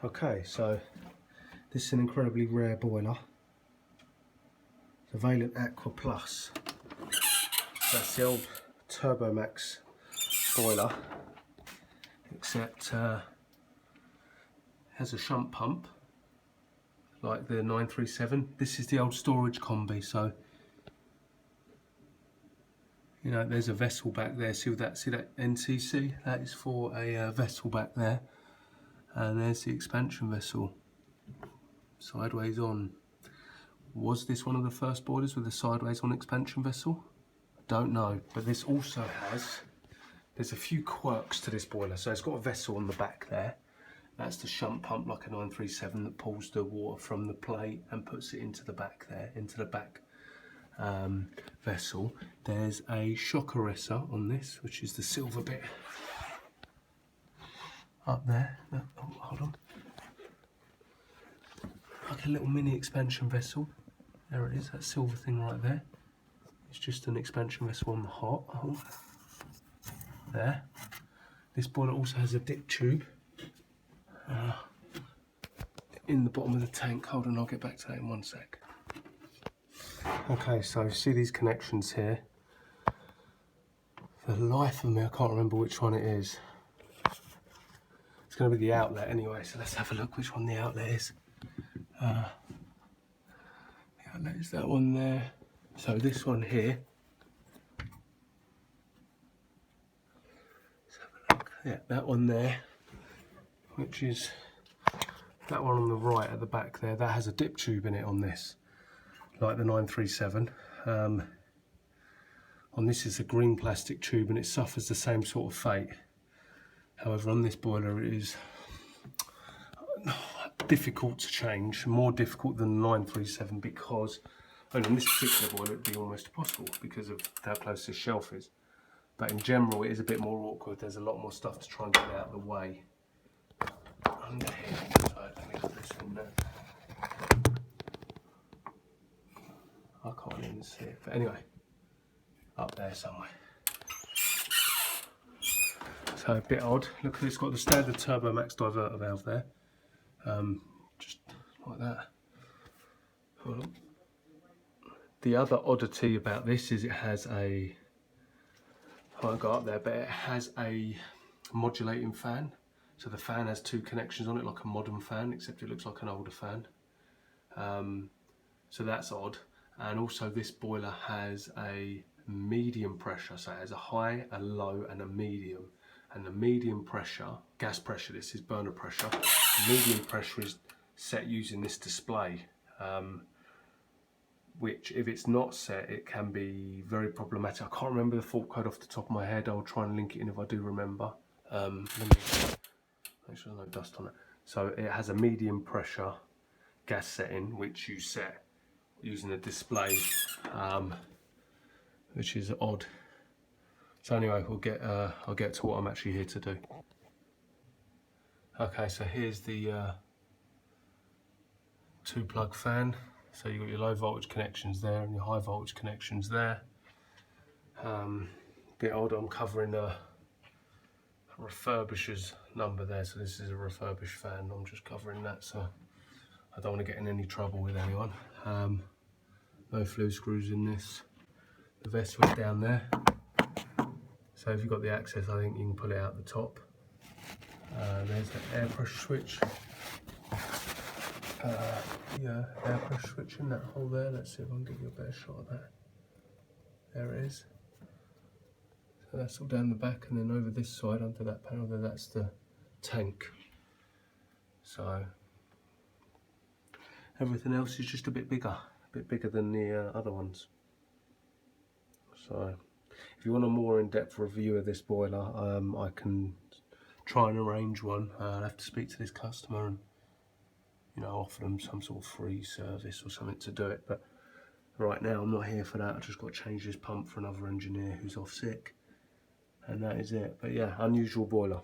Okay, so this is an incredibly rare boiler. The Vaillant Aqua Plus. That's the old Turbomax boiler, except has a shunt pump like the 937. This is the old storage combi, so you know there's a vessel back there. See that NTC? That is for a vessel back there, and there's the expansion vessel sideways on. Was this one of the first boilers with a sideways on expansion vessel? Don't know, but this also has, there's a few quirks to this boiler. So it's got a vessel on the back there. That's the shunt pump like a 937 that pulls the water from the plate and puts it into the back there, into the back vessel. There's a shock arrestor on this, which is the silver bit up there. Oh, hold on. Like a little mini expansion vessel. There it is, that silver thing right there. It's just an expansion vessel on the hot. Oh. There. This boiler also has a dip tube in the bottom of the tank. Hold on, I'll get back to that in one sec. Okay, so see these connections here. For the life of me, I can't remember which one it is. It's going to be the outlet anyway, so let's have a look which one the outlet is. The outlet is that one there. So this one here. Let's have a look. Yeah, that one there, which is that one on the right at the back there. That has a dip tube in it on this, like the 937. On this is a green plastic tube, and it suffers the same sort of fate. However, on this boiler it is difficult to change, more difficult than the 937, because and on this particular boiler it would be almost impossible because of how close this shelf is. But in general it is a bit more awkward. There's a lot more stuff to try and get out of the way. Under here, so let me put this in there. I can't even see it, but anyway, up there somewhere. So a bit odd. Look, it's got the standard Turbomax diverter valve there. Just like that. Hold on. The other oddity about this is it has a, I won't go up there, but it has a modulating fan. So the fan has two connections on it, like a modern fan, except it looks like an older fan. So that's odd. And also this boiler has a medium pressure, so it has a high, a low and a medium. And the medium pressure, gas pressure, this is burner pressure. The medium pressure is set using this display. Which, if it's not set, it can be very problematic. I can't remember the fault code off the top of my head. I'll try and link it in if I do remember. Let me make sure there's no dust on it. So it has a medium pressure gas setting, which you set using a display, which is odd. So anyway, I'll get to what I'm actually here to do. Okay, so here's the 2-plug fan. So you've got your low voltage connections there and your high voltage connections there. Bit odd, I'm covering a refurbisher's number there, so this is a refurbished fan. I'm just covering that so I don't want to get in any trouble with anyone. No flue screws in this. The vessel is down there. So if you've got the access, I think you can pull it out the top. There's the air pressure switch. Yeah, air pressure switch in that hole there. Let's see if I can give you a better shot of that. There it is. So that's all down the back, and then over this side under that panel there, that's the tank. So everything else is just a bit bigger than the other ones. So if you want a more in-depth review of this boiler, I can try and arrange one. I'll have to speak to this customer and offer them some sort of free service or something to do it. But right now I'm not here for that. I've just got to change this pump for another engineer who's off sick, and that is it. But yeah, unusual boiler.